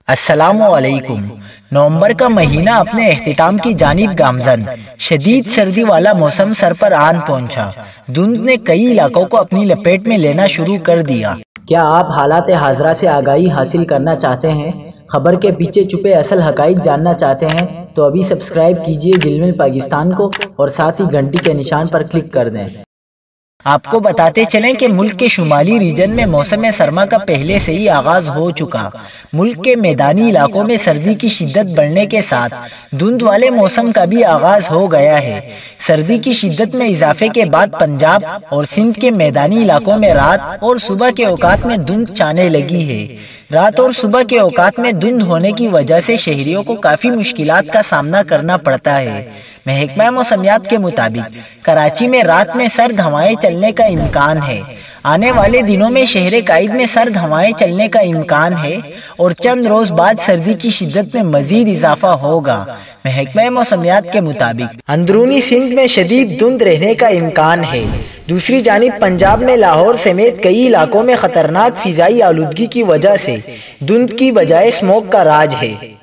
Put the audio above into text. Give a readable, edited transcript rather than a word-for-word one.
السلام علیکم۔ نومبر کا مہینہ اپنے اختتام کی جانب گامزن، شدید سردی والا موسم سر پر آن پہنچا۔ دھند نے کئی علاقوں کو اپنی لپیٹ میں لینا شروع کر دیا۔ کیا آپ حالات حاضرہ سے آگاہی حاصل کرنا چاہتے ہیں؟ خبر کے پیچھے چھپے اصل حقائق جاننا چاہتے ہیں تو ابھی سبسکرائب کیجئے جلمل پاکستان کو اور ساتھ ہی گھنٹی کے نشان پر کلک کر دیں۔ آپ کو بتاتے چلیں کہ ملک کے شمالی ریجن میں موسم سرما کا پہلے سے ہی آغاز ہو چکا۔ ملک کے میدانی علاقوں میں سردی کی شدت بڑھنے کے ساتھ دھند والے موسم کا بھی آغاز ہو گیا ہے۔ سردی کی شدت میں اضافے کے بعد پنجاب اور سندھ کے میدانی علاقوں میں رات اور صبح کے اوقات میں دھند چھانے لگی ہے۔ رات اور صبح کے اوقات میں دھند ہونے کی وجہ سے شہریوں کو کافی مشکلات کا سامنا کرنا پڑتا ہے۔ محکمہ موسمیات کے مطابق کراچی میں رات میں سرد ہوائیں چلنے کا امکان ہے۔ آنے والے دنوں میں شہر قائد میں سرد ہوائیں چلنے کا امکان ہے اور چند روز بعد سردی کی شدت میں مزید اضافہ ہوگا۔ محکمہ موسمیات کے مطابق اندرونی سندھ میں شدید دھند رہنے کا امکان ہے۔ دوسری جانب پنجاب میں لاہور سمیت کئی علاقوں میں خطرناک فضائی آلودگی کی وجہ سے دھند کی بجائے اسموگ کا راج ہے۔